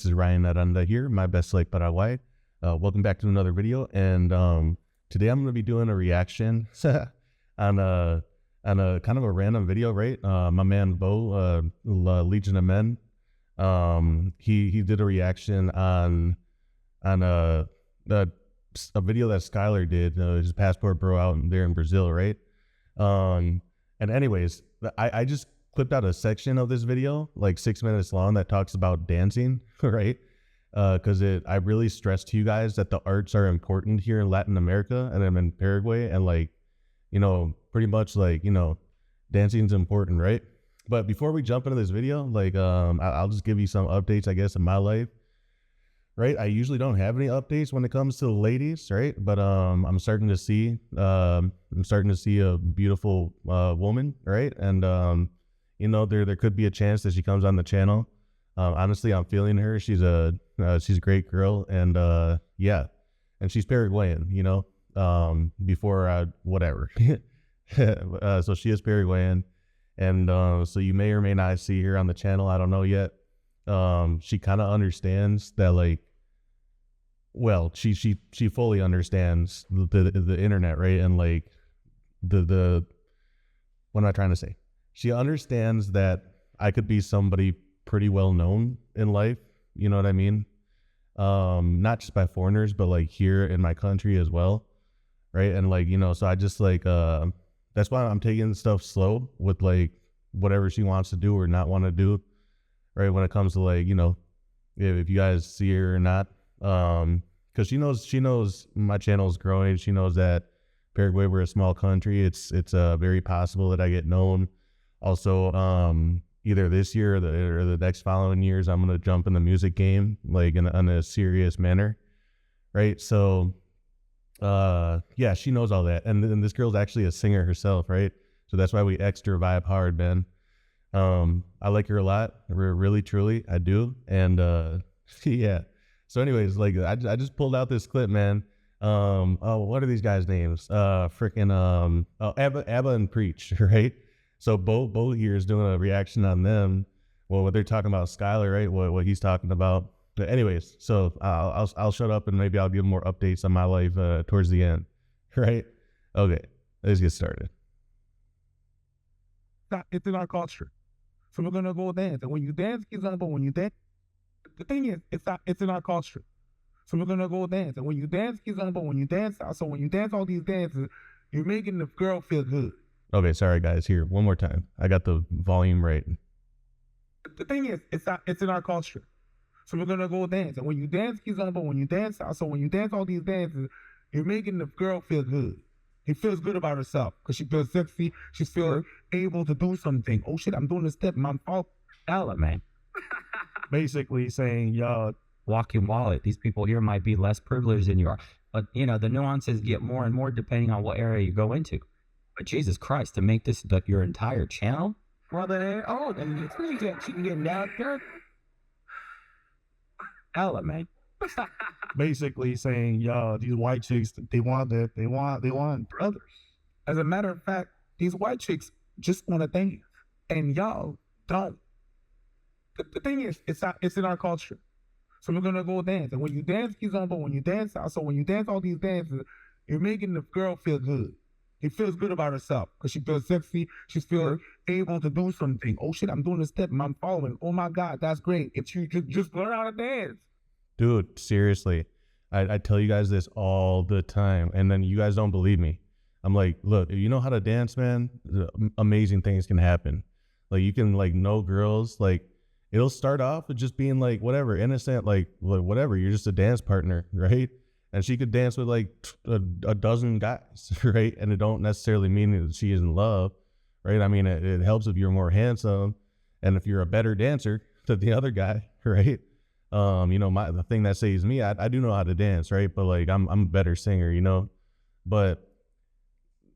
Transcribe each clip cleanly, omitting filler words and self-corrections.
This is Ryan Aranda here, My Best Life Paraguay. Welcome back to another video, and today I'm going to be doing a reaction on a kind of a random video, right? My man Bo, Legion of Men, he did a reaction on a video that Skylar did, his passport bro out there in Brazil, right? And anyways, I just clipped out a section of this video, like 6 minutes long, that talks about dancing, right? Because I really stressed to you guys that the arts are important here in Latin America, and I'm in Paraguay, and like, you know, pretty much like, you know, dancing's important, right? But before we jump into this video, like, I'll just give you some updates, I guess, in my life, right? I usually don't have any updates when it comes to the ladies, right? But I'm starting to see a beautiful woman, right? And you know, there could be a chance that she comes on the channel. Honestly, I'm feeling her. She's a great girl, and yeah, and she's Paraguayan, you know. Whatever. So she is Paraguayan, and so you may or may not see her on the channel. I don't know yet. She kind of understands that, like, well, she fully understands the internet, right? And like the what am I trying to say? She understands that I could be somebody pretty well known in life. You know what I mean? Not just by foreigners, but like here in my country as well. Right. And like, you know, so I just like, that's why I'm taking stuff slow with like whatever she wants to do or not want to do. Right. When it comes to like, you know, if you guys see her or not, cause she knows my channel is growing. She knows that Paraguay, we're a small country. It's very possible that I get known. Also, either this year or the next following years, I'm going to jump in the music game, like in a serious manner. Right. So, yeah, she knows all that. And this girl's actually a singer herself. Right. So that's why we extra vibe hard, man. I like her a lot. Really, truly, I do. And, yeah. So anyways, like I just pulled out this clip, man. Oh, what are these guys' names? Freaking, Abba and Preach, right? So Bo here is doing a reaction on them. Well, what they're talking about Skylar, right? What he's talking about. But anyways, so I'll shut up and maybe I'll give more updates on my life towards the end, right? Okay, let's get started. It's in our culture, so we're gonna go dance. And when you dance, when you dance, the thing is, it's in our culture. So we're gonna go dance. And when you dance, when you dance, so when you dance all these dances, you're making the girl feel good. Okay, sorry guys. Here, one more time. I got the volume right. The thing is, it's in our culture. So we're gonna go dance. And when you dance, when you dance, so when you dance all these dances, you're making the girl feel good. She feels good about herself because she feels sexy. She feels able to do something. Oh shit, I'm doing a step. My fault. Element. Basically saying, yo, walk your wallet. These people here might be less privileged than you are. But, you know, the nuances get more and more depending on what area you go into. But Jesus Christ, to make this your entire channel? Well, then, oh, then you can get down here. Element. Basically saying, yo, these white chicks, they want brothers. As a matter of fact, these white chicks just want to dance, and y'all don't. The thing is, it's in our culture. So we're gonna go dance, and when you dance, when you dance, so when you dance all these dances, you're making the girl feel good. She feels good about herself because she feels sexy. She feels able to do something. Oh shit, I'm doing a step. I'm following. Oh my God, that's great. If you just learn how to dance. Dude, seriously, I tell you guys this all the time, and then you guys don't believe me. I'm like, look, if you know how to dance, man, amazing things can happen. Like you can like know girls, like it'll start off with just being like whatever, innocent, like whatever. You're just a dance partner, right? And she could dance with like a dozen guys, right? And it don't necessarily mean that she is in love, right? I mean, it helps if you're more handsome and if you're a better dancer than the other guy, right? You know, the thing that saves me, I do know how to dance, right? But like, I'm a better singer, you know? But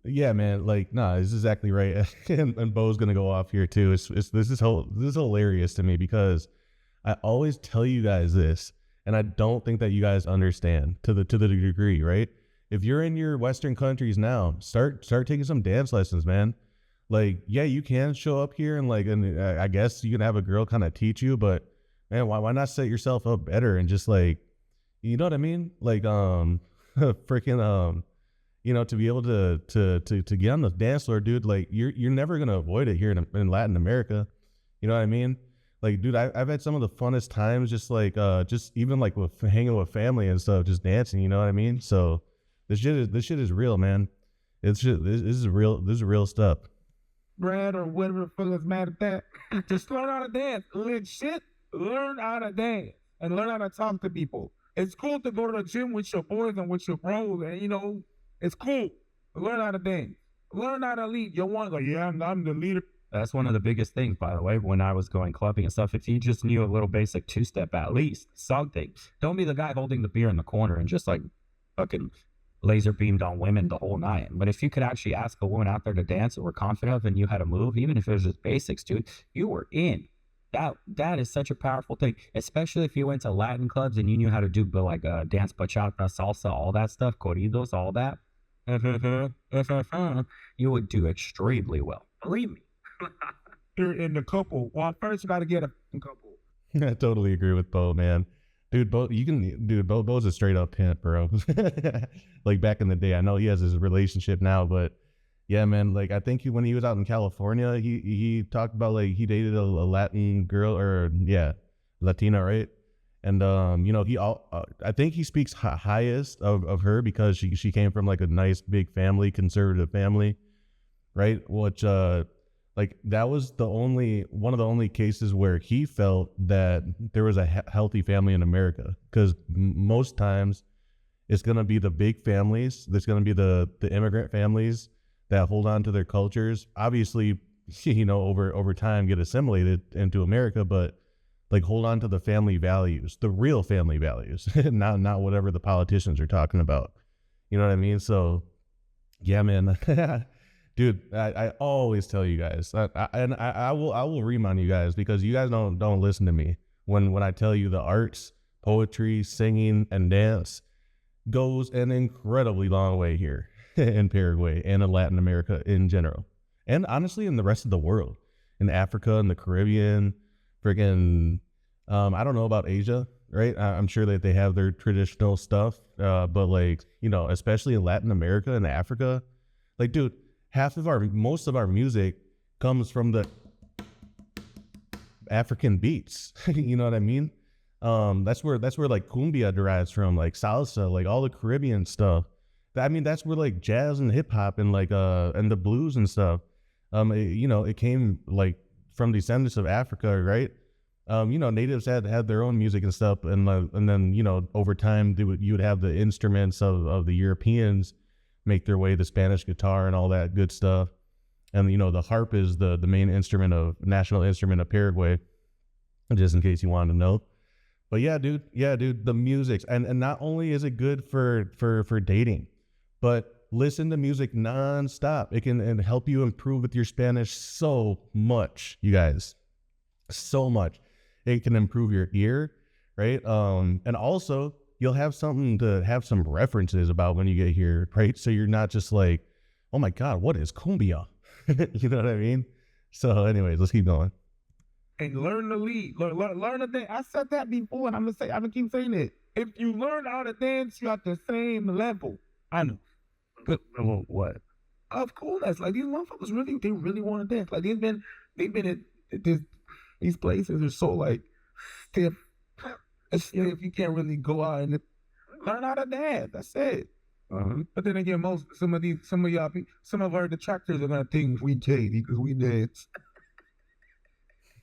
yeah, man, like, nah, this is exactly right. and Bo's going to go off here too. This is hilarious to me because I always tell you guys this, and I don't think that you guys understand to the degree, right? If you're in your Western countries now, start taking some dance lessons, man. Like, yeah, you can show up here and like, and I guess you can have a girl kind of teach you, but man, why not set yourself up better and just like, you know what I mean? Like, freaking, you know, to be able to get on the dance floor, dude, like you're never going to avoid it here in Latin America. You know what I mean? Like, dude, I've had some of the funnest times, just even like with hanging with family and stuff, just dancing, you know what I mean? So this shit is real, man. This is real stuff. Brad or whatever the fuck is mad at that. Just learn how to dance. Legit, learn how to dance and learn how to talk to people. It's cool to go to the gym with your boys and with your bros, and you know, it's cool. Learn how to dance. Learn how to lead. You'll want like, yeah, I'm the leader. That's one of the biggest things, by the way, when I was going clubbing and stuff. If you just knew a little basic two-step at least, something. Don't be the guy holding the beer in the corner and just like fucking laser beamed on women the whole night. But if you could actually ask a woman out there to dance and were confident and you had a move, even if it was just basics, dude, you were in. That is such a powerful thing, especially if you went to Latin clubs and you knew how to do like dance, bachata, salsa, all that stuff, corridos, all that. You would do extremely well. Believe me. You're in the couple. Well, first you got to get a couple. I totally agree with Bo, man. Dude, Bo's a straight up pimp, bro. Like back in the day, I know he has his relationship now, but yeah, man, like I think when he was out in California, he talked about like he dated a Latin girl, or yeah, Latina, right? And you know, I think he speaks highest of her because she came from like a nice big family, conservative family, right? Which like that was one of the only cases where he felt that there was a healthy family in America, because most times it's going to be the big families. There's going to be the immigrant families that hold on to their cultures. Obviously, you know, over time get assimilated into America, but like hold on to the family values, the real family values, not whatever the politicians are talking about. You know what I mean? So yeah, man. Dude, I always tell you guys, I will remind you guys, because you guys don't listen to me when I tell you the arts, poetry, singing, and dance goes an incredibly long way here in Paraguay and in Latin America in general, and honestly in the rest of the world, in Africa and the Caribbean, friggin', I don't know about Asia, right? I'm sure that they have their traditional stuff, but like, you know, especially in Latin America and Africa, like, dude, most of our music comes from the African beats. You know what I mean? That's where like cumbia derives from, like salsa, like all the Caribbean stuff. I mean, that's where like jazz and hip hop and like and the blues and stuff. You know, it came like from descendants of Africa, right? You know, natives had their own music and stuff, and then, you know, over time you would have the instruments of the Europeans make their way, the Spanish guitar and all that good stuff. And, you know, the harp is the main national instrument of Paraguay, just in case you wanted to know. But yeah, dude, the music. And not only is it good for dating, but listen to music nonstop. It can help you improve with your Spanish so much, you guys, so much. It can improve your ear, right? And also, you'll have something to have some references about when you get here, right? So you're not just like, oh my God, what is cumbia? You know what I mean? So anyways, let's keep going. And learn to lead. Learn to dance. I said that before, and I'm gonna keep saying it. If you learn how to dance, you're at the same level. I know. But what? Of course. Like these motherfuckers really want to dance. Like they've been at these places are so like stiff. If you can't really go out and learn how to dance, that's it. But then again, some of our detractors are gonna think we shady because we dance.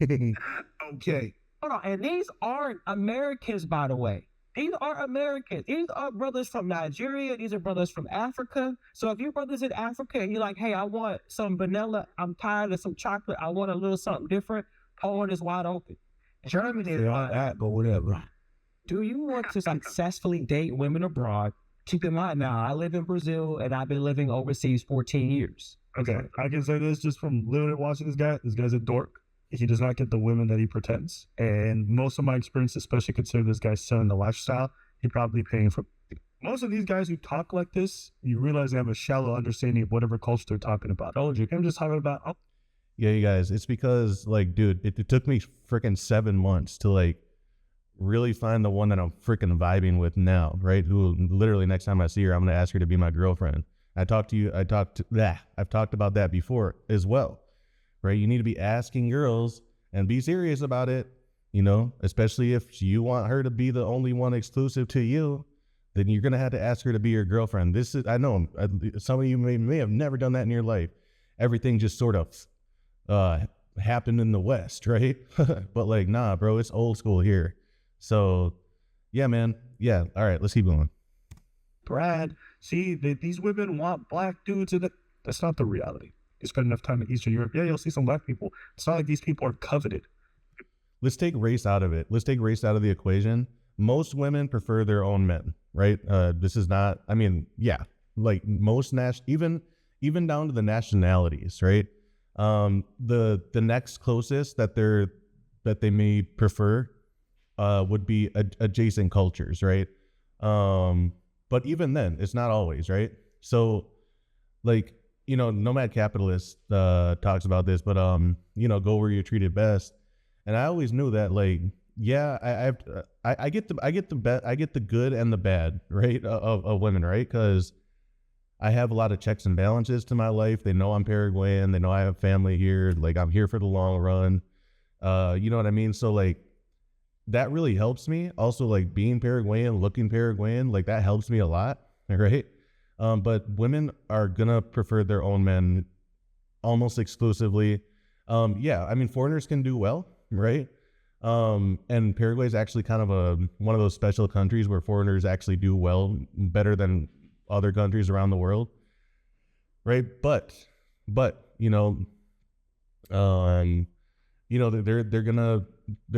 Okay. Hold on, and these aren't Americans, by the way. These are Americans. These are brothers from Nigeria. These are brothers from Africa. So if your brother's in Africa and you're like, hey, I want some vanilla, I'm tired of some chocolate, I want a little something different, Poland is wide open. Germany is all that, but whatever. Do you want to successfully date women abroad? Keep in mind now, I live in Brazil and I've been living overseas 14 years. Okay, I can say this just from literally watching this guy. This guy's a dork. He does not get the women that he pretends. And most of my experience, especially considering this guy's selling the lifestyle, he probably paying for. Most of these guys who talk like this, you realize they have a shallow understanding of whatever culture they're talking about. Oh, I'm just talking about. Yeah, you guys, it's because like, dude, it took me freaking 7 months to like really find the one that I'm freaking vibing with now, right? Who literally next time I see her, I'm gonna ask her to be my girlfriend. I've talked about that before as well, right? You need to be asking girls and be serious about it, especially if you want her to be the only one exclusive to you, then you're going to have to ask her to be your girlfriend. I know some of you may have never done that in your life. Everything just sort of happened in the West, right? But like, nah, bro, it's old school here. So yeah, man. Yeah. All right, let's keep going. Brad, see, these women want black dudes, and that's not the reality. You spend enough time in Eastern Europe, yeah, you'll see some black people. It's not like these people are coveted. Let's take race out of it. Let's take race out of the equation. Most women prefer their own men, right? This is not, I mean, yeah, like most even down to the nationalities, right? The next closest that they may prefer would be adjacent cultures, right? But even then, it's not always, right? So, like, Nomad Capitalist talks about this, but go where you're treated best. And I always knew that, like, yeah, I get the good and the bad, right, of women, right? Because I have a lot of checks and balances to my life. They know I'm Paraguayan. They know I have family here. Like, I'm here for the long run. You know what I mean? So, like, that really helps me. Also, like, being Paraguayan, looking Paraguayan, like, that helps me a lot, right? But women are gonna prefer their own men almost exclusively. Yeah, I mean, foreigners can do well, right? And Paraguay is actually kind of one of those special countries where foreigners actually do well, better than other countries around the world, right? But they're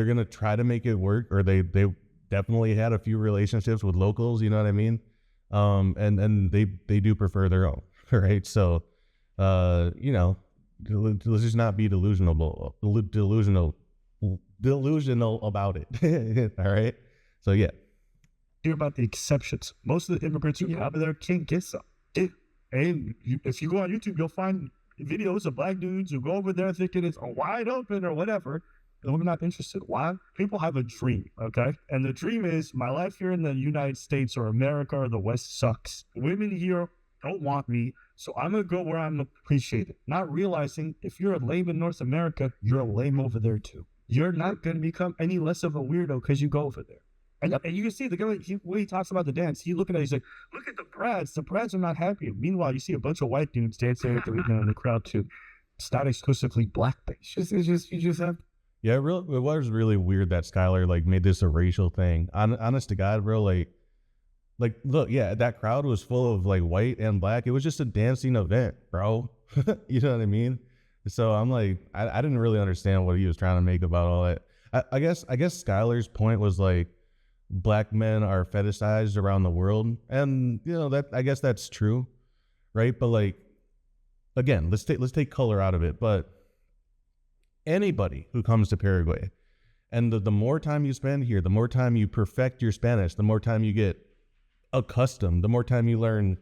gonna try to make it work, or they definitely had a few relationships with locals, you know what I mean? And they do prefer their own, right? So let's just not be delusional about it. All right. So yeah. Hear about the exceptions. Most of the immigrants you have there can't get some. If you go on YouTube, you'll find videos of black dudes who go over there thinking it's wide open or whatever. And we're not interested. Why? People have a dream, okay? And the dream is, my life here in the United States or America or the West sucks. Women here don't want me, so I'm going to go where I'm appreciated. Not realizing if you're a lame in North America, you're a lame over there too. You're not going to become any less of a weirdo because you go over there. And you can see the guy, when he talks about the dance, he's looking at it, he's like, look at the Brads. The Brads are not happy. Meanwhile, you see a bunch of white dudes dancing in the crowd too. It's not exclusively black-based. You just have... Yeah, it was really weird that Skylar like made this a racial thing. Honest to God, bro, like look, yeah, that crowd was full of like white and black. It was just a dancing event, bro. You know what I mean? So I'm like, I didn't really understand what he was trying to make about all that. I guess Skylar's point was like, black men are fetishized around the world, and that, I guess that's true, right? But like, again, let's take color out of it, but anybody who comes to Paraguay, and the more time you spend here, the more time you perfect your Spanish, the more time you get accustomed, the more time you learn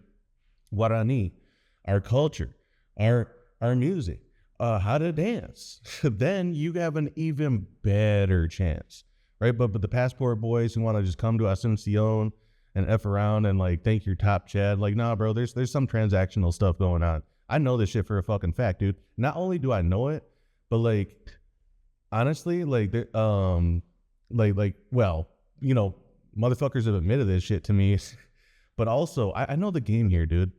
Guarani, our culture, our music, how to dance, then you have an even better chance, right? But the passport boys who want to just come to Asuncion and F around and like think you're top Chad, like, nah, bro, there's some transactional stuff going on. I know this shit for a fucking fact, dude. Not only do I know it, but like, honestly, like, well, motherfuckers have admitted this shit to me, but also I know the game here, dude.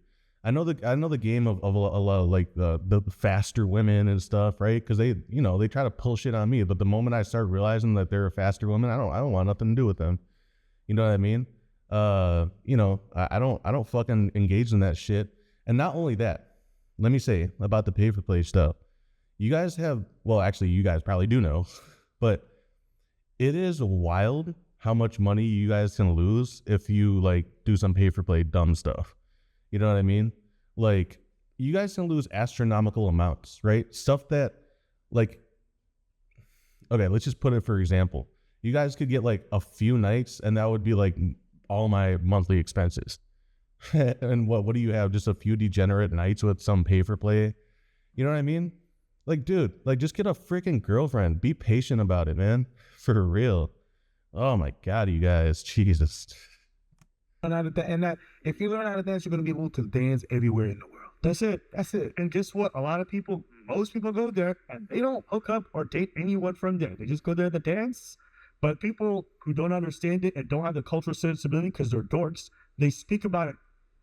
I know the game of a lot of like the faster women and stuff, right? Because they try to pull shit on me, but the moment I start realizing that they're a faster woman, I don't want nothing to do with them. You know what I mean? I don't fucking engage in that shit. And not only that, let me say about the pay for play stuff. You guys have, well, actually, you guys probably do know, but it is wild how much money you guys can lose if you like do some pay for play dumb stuff. You know what I mean? Like, you guys can lose astronomical amounts, right? Stuff that, like, okay, let's just put it for example. You guys could get like a few nights, and that would be like all my monthly expenses. And what do you have? Just a few degenerate nights with some pay for play? You know what I mean? Like, dude, like, just get a freaking girlfriend. Be patient about it, man. For real. Oh my God, you guys, Jesus. And that if you learn how to dance, you're gonna be able to dance everywhere in the world. That's it. That's it. And guess what? A lot of people, most people go there and they don't hook up or date anyone from there. They just go there to dance. But people who don't understand it and don't have the cultural sensibility because they're dorks, they speak about it.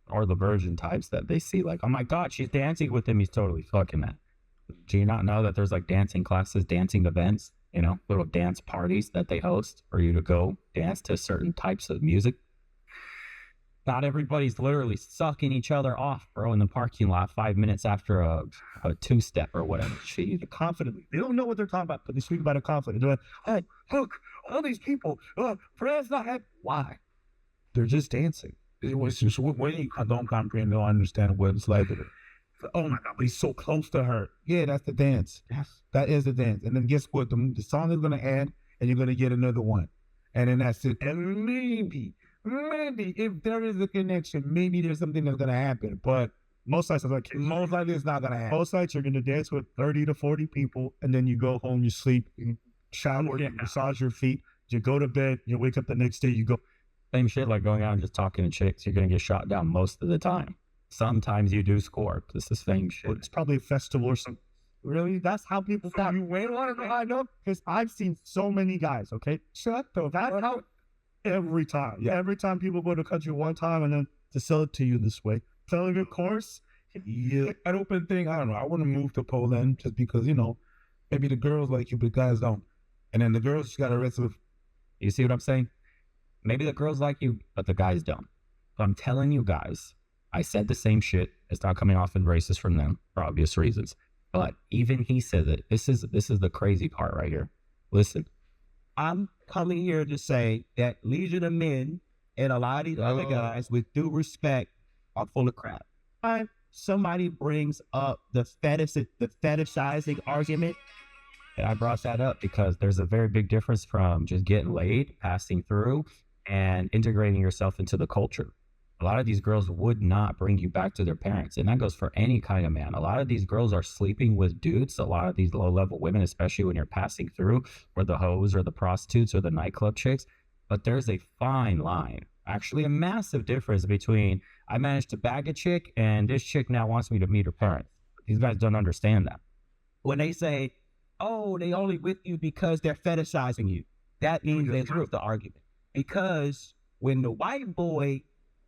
Or the virgin types that they see, like, oh my God, she's dancing with him. He's totally fucking that. Do you not know that there's like dancing classes, dancing events, you know, little dance parties that they host for you to go dance to certain types of music? Not everybody's literally sucking each other off, bro, in the parking lot 5 minutes after a two-step or whatever. Confidently. They don't know what they're talking about, but they speak about it confidently. They're like, hey, look, all these people, friends not happy. Why? They're just dancing. It was just, when you don't comprehend, don't understand what it's like. Oh my God, but he's so close to her. Yeah, that's the dance. Yes, that is the dance. And then guess what? The song is going to end and you're going to get another one. And then that's it. And maybe if there is a connection, maybe there's something that's going to happen. But most likely it's not going to happen. Most likely you're going to dance with 30 to 40 people and then you go home, you sleep, you shower, you massage your feet, you go to bed, you wake up the next day, you go. Same shit like going out and just talking to chicks. You're going to get shot down most of the time. Sometimes you do score. It's the same shit. It's probably a festival or something. Really? That's how people start. You wait on it. I know. Because I've seen so many guys, okay? Shut the that's how every time. Yeah. Every time people go to the country one time and then to sell it to you this way. Selling a course. Yeah. An open thing. I don't know. I want to move to Poland just because, you know, maybe the girls like you, but guys don't. And then the girls just got arrested with. You see what I'm saying? Maybe the girls like you, but the guys don't. So I'm telling you guys, I said the same shit. It's not coming off in racist from them for obvious reasons. But even he says it. This is the crazy part right here. Listen, I'm coming here to say that Legion of Men and a lot of these other guys, with due respect, are full of crap. Somebody brings up the fetishizing argument. And I brought that up because there's a very big difference from just getting laid, passing through, and integrating yourself into the culture. A lot of these girls would not bring you back to their parents. And that goes for any kind of man. A lot of these girls are sleeping with dudes. A lot of these low-level women, especially when you're passing through, or the hoes or the prostitutes or the nightclub chicks. But there's a fine line, actually a massive difference between I managed to bag a chick and this chick now wants me to meet her parents. These guys don't understand that. When they say, oh, they only with you because they're fetishizing you, that means they threw the argument. Because when the white boy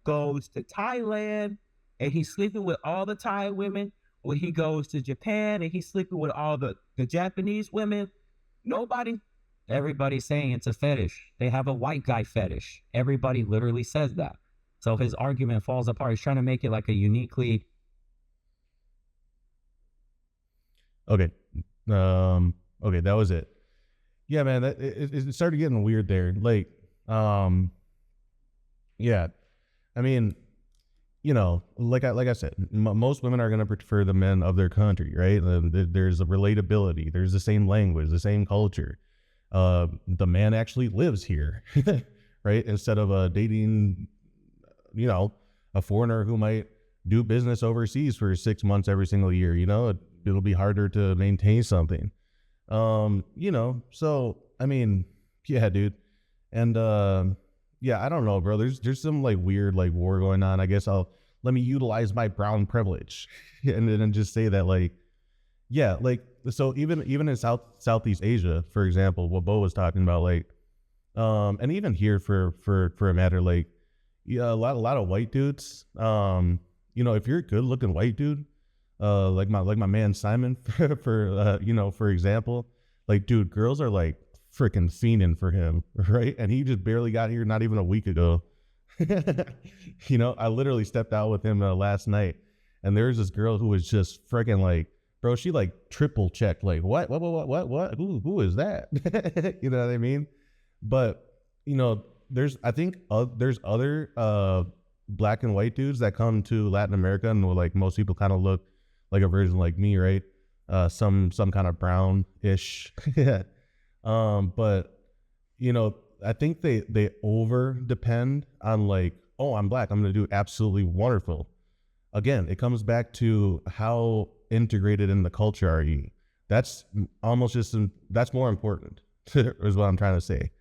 goes to Thailand and he's sleeping with all the Thai women, when he goes to Japan and he's sleeping with all the Japanese women, everybody's saying it's a fetish. They have a white guy fetish. Everybody literally says that. So his argument falls apart. He's trying to make it like a uniquely. Okay. Okay, that was it. Yeah, man, it started getting weird there. Like, yeah, I mean, you know, like I said, most women are going to prefer the men of their country, right? There's a relatability. There's the same language, the same culture. The man actually lives here, right? Instead of dating, you know, a foreigner who might do business overseas for 6 months every single year. You know, it'll be harder to maintain something. You know, so I mean, yeah, dude. And yeah, I don't know, bro. There's some like weird like war going on. I guess let me utilize my brown privilege and then just say that, like, yeah, like, so even in Southeast Asia, for example, what Bo was talking about, like, and even here for a matter, like, yeah, a lot of white dudes, you know, if you're a good looking white dude, like my man Simon for you know, for example, like, dude, girls are like freaking fiending for him, right? And he just barely got here not even a week ago. You know, I literally stepped out with him last night, and there was this girl who was just freaking like, bro, she like triple checked, like, what, who is that? You know what I mean? But, you know, I think there's other black and white dudes that come to Latin America, and like most people kind of look like a version like me, right? Some kind of brown-ish. But, you know, I think they over depend on like, oh, I'm black, I'm going to do absolutely wonderful. Again, it comes back to how integrated in the culture are you. That's almost just, that's more important is what I'm trying to say.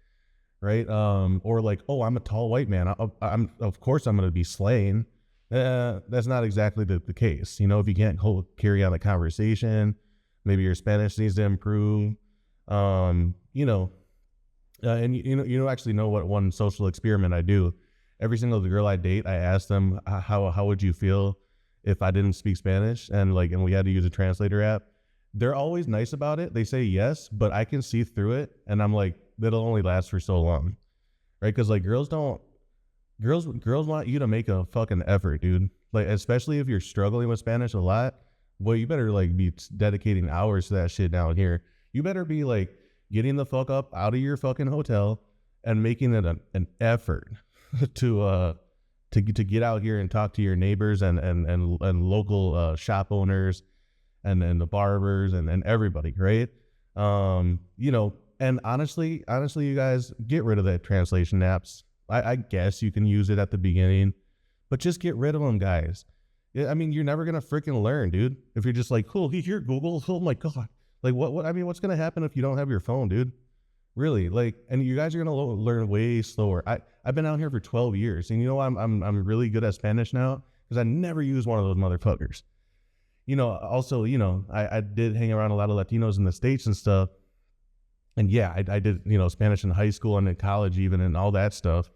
right? Or like, oh, I'm a tall white man. I'm of course I'm going to be slaying. That's not exactly the case. You know, if you can't carry on a conversation, maybe your Spanish needs to improve. You know, and you actually know what one social experiment I do. Every single girl I date, I ask them how would you feel if I didn't speak Spanish, and we had to use a translator app. They're always nice about it. They say yes, but I can see through it, and I'm like, that'll only last for so long, right? Because like girls want you to make a fucking effort, dude. Like, especially if you're struggling with Spanish a lot, well, you better like be dedicating hours to that shit down here. You better be like getting the fuck up out of your fucking hotel and making it an effort to get out here and talk to your neighbors and local shop owners and the barbers and everybody, right? You know, and honestly, you guys, get rid of that translation apps. I guess you can use it at the beginning, but just get rid of them, guys. Yeah, I mean, you're never gonna freaking learn, dude. If you're just like, cool, here, Google. Oh my god, like what? I mean, what's gonna happen if you don't have your phone, dude? Really, like, and you guys are gonna learn way slower. I've been out here for 12 years, and you know I'm really good at Spanish now because I never use one of those motherfuckers. You know, also, you know, I did hang around a lot of Latinos in the States and stuff, and yeah, I did, you know, Spanish in high school and in college even and all that stuff.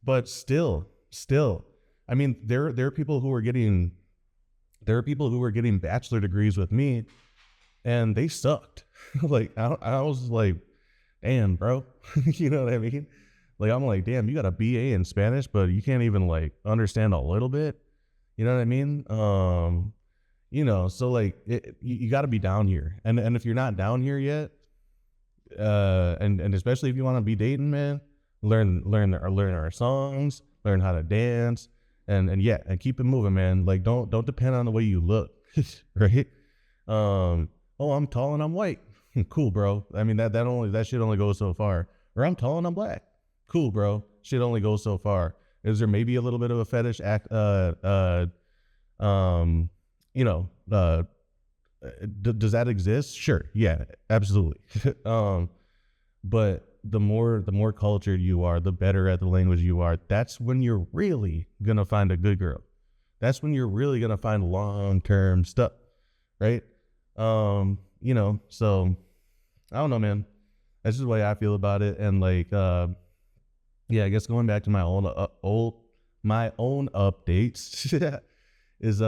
But still, I mean, there are people who are getting bachelor degrees with me, and they sucked. Like I was like, damn, bro, you know what I mean? Like I'm like, damn, you got a BA in Spanish, but you can't even like understand a little bit. You know what I mean? You know, so like you got to be down here, and if you're not down here yet, and especially if you want to be dating, man. Learn our songs, learn how to dance, and yeah, and keep it moving, man. Like don't depend on the way you look, right? Oh, I'm tall and I'm white. Cool, bro. I mean that shit only goes so far. Or I'm tall and I'm black. Cool, bro. Shit only goes so far. Is there maybe a little bit of a fetish you know, does that exist? Sure. Yeah, absolutely. But the more cultured you are, the better at the language you are. That's when you're really gonna find a good girl. That's when you're really gonna find long-term stuff, right? You know, so I don't know, man. That's just the way I feel about it. And like, yeah, I guess going back to my own updates is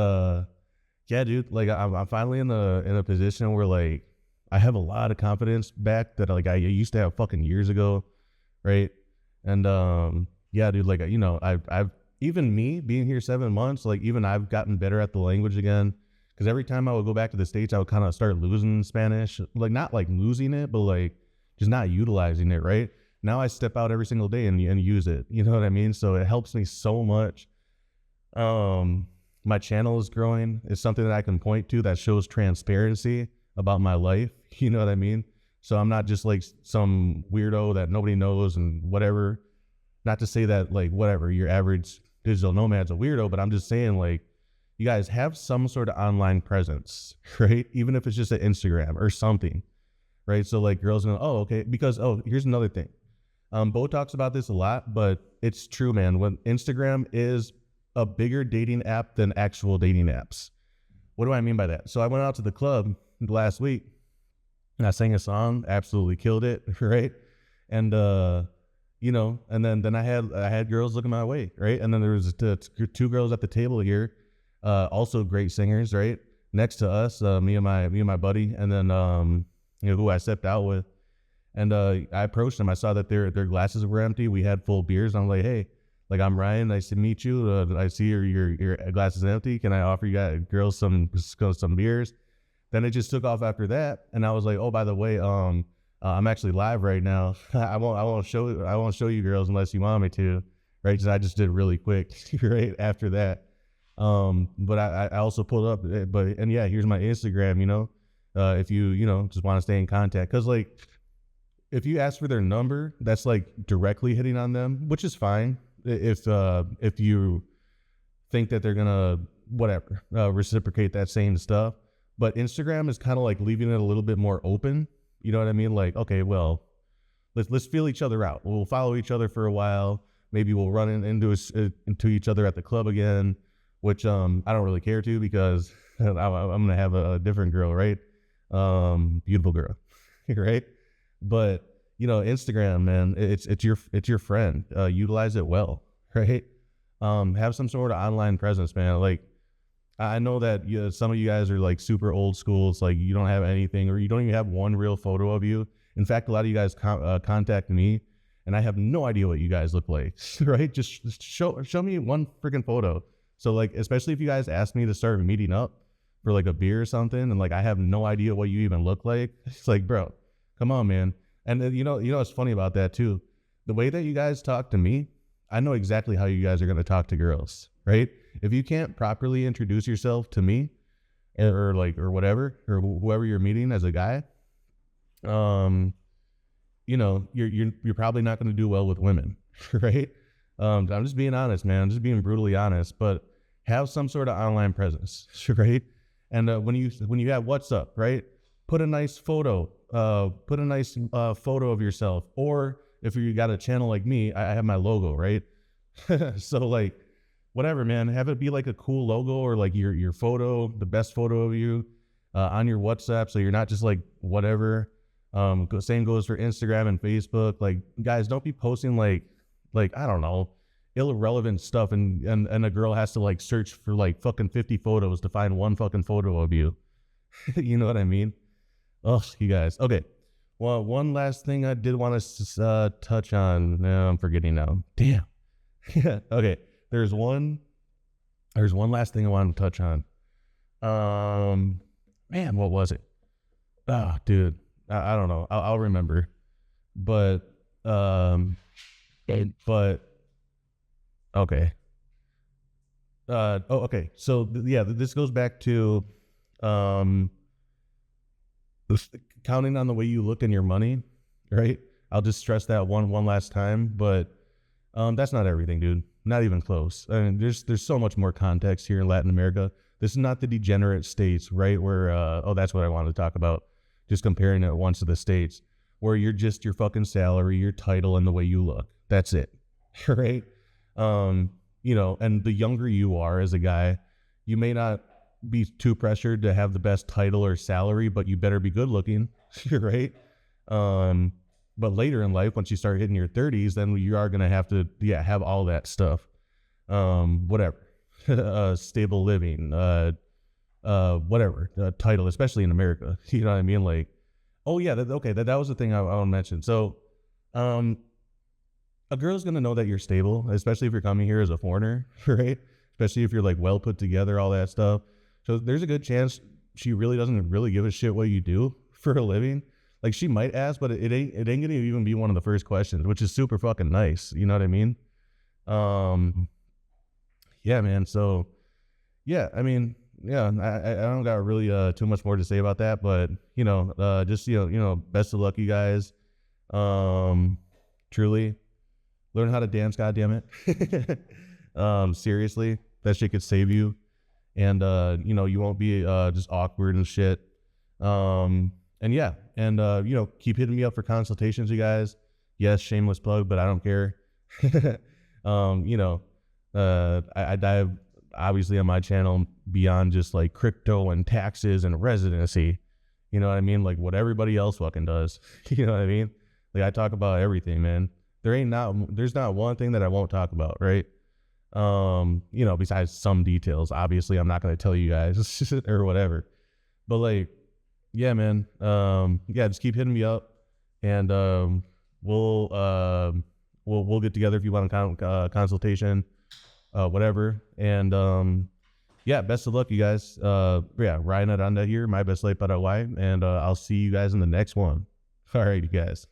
yeah, dude. Like I'm finally in a position where like I have a lot of confidence back that like I used to have fucking years ago, right? And yeah, dude. Like you know, I've even me being here 7 months, like even I've gotten better at the language again. Because every time I would go back to the States, I would kind of start losing Spanish, like not like losing it, but like just not utilizing it, right? Now I step out every single day and use it. You know what I mean? So it helps me so much. My channel is growing. It's something that I can point to that shows transparency about my life. You know what I mean? So I'm not just like some weirdo that nobody knows and whatever. Not to say that like whatever, your average digital nomad's a weirdo, but I'm just saying like you guys have some sort of online presence, right? Even if it's just an Instagram or something, right? So like girls know, oh, okay, because, oh, here's another thing. Bo talks about this a lot, but it's true, man. When Instagram is a bigger dating app than actual dating apps. What do I mean by that? So I went out to the club last week and I sang a song, absolutely killed it, right? And, you know, and then I had girls looking my way, right? And then there was two girls at the table here, also great singers, right? Next to us, me and my buddy, and then you know, who I stepped out with, and I approached them. I saw that their glasses were empty. We had full beers. I'm like, hey, like I'm Ryan. Nice to meet you. I see your glasses empty. Can I offer you guys girls some beers? Then it just took off after that, and I was like, oh, by the way, I'm actually live right now. I won't show you girls unless you want me to, right? Because I just did really quick, right after that. But I also pulled up, and yeah, here's my Instagram. You know, if you just want to stay in contact, because like if you ask for their number, that's like directly hitting on them, which is fine if you think that they're gonna whatever reciprocate that same stuff. But Instagram is kind of like leaving it a little bit more open. You know what I mean? Like, okay, well, let's feel each other out. We'll follow each other for a while. Maybe we'll run into each other at the club again, which I don't really care to, because I'm gonna have a different girl, right? Beautiful girl, right? But Instagram, man, it's your friend. Utilize it well, right? Have some sort of online presence, man. Like, I know that some of you guys are like super old school. It's like you don't have anything, or you don't even have one real photo of you. In fact, a lot of you guys contact me, and I have no idea what you guys look like, right? Just show me one freaking photo. So like, especially if you guys ask me to start meeting up for like a beer or something, and like I have no idea what you even look like, it's like, bro, come on, man. And what's funny about that too? The way that you guys talk to me, I know exactly how you guys are going to talk to girls, right? If you can't properly introduce yourself to me, or whatever, or whoever you're meeting as a guy, you're probably not going to do well with women, right? I'm just being honest, man. I'm just being brutally honest. But have some sort of online presence, right? And when you have what's up, right? Put a nice photo. Put a nice photo of yourself. Or if you got a channel like me, I have my logo, right? So like, whatever, man. Have it be like a cool logo, or like your photo, the best photo of you on your WhatsApp, so you're not just like whatever. Same goes for Instagram and Facebook. Like, guys, don't be posting like I don't know, irrelevant stuff, and a girl has to like search for like fucking 50 photos to find one fucking photo of you. You know what I mean? Oh, you guys. Okay. Well, one last thing I did want to touch on. No, I'm forgetting now. Damn. Okay. There's one last thing I wanted to touch on. Man, what was it? Ah, dude, I don't know. I'll remember. But okay. Okay. So this goes back to counting on the way you look and your money, right? I'll just stress that one last time, but that's not everything, dude. Not even close. I mean, there's so much more context here in Latin America. This is not the degenerate states, right? Where that's what I wanted to talk about. Just comparing it once to the states, where you're just your fucking salary, your title, and the way you look. That's it, right? And the younger you are as a guy, you may not be too pressured to have the best title or salary, but you better be good looking, right? But later in life, once you start hitting your 30s, then you are going to have to, have all that stuff. Whatever. Stable living, whatever, title, especially in America. You know what I mean? Like, oh yeah, that was the thing I want to mention. So, a girl's going to know that you're stable, especially if you're coming here as a foreigner, right? Especially if you're like well put together, all that stuff. So there's a good chance she really doesn't really give a shit what you do for a living. Like, she might ask, but it ain't gonna even be one of the first questions, which is super fucking nice. You know what I mean? Yeah, man. So yeah, I mean, yeah, I don't got really too much more to say about that, but just best of luck, you guys. Truly, learn how to dance, goddamn it. Seriously, that shit could save you, and you won't be just awkward and shit. And yeah, and keep hitting me up for consultations, you guys. Yes, shameless plug, but I don't care. I dive obviously on my channel beyond just like crypto and taxes and residency. You know what I mean? Like what everybody else fucking does. You know what I mean? Like, I talk about everything, man. There's not one thing that I won't talk about, right? Besides some details. Obviously, I'm not going to tell you guys or whatever. But like, yeah, man. Just keep hitting me up, and we'll get together if you want a consultation, whatever. And best of luck, you guys. Ryan Aranda here, My Best Life Paraguay, and I'll see you guys in the next one. All right, you guys.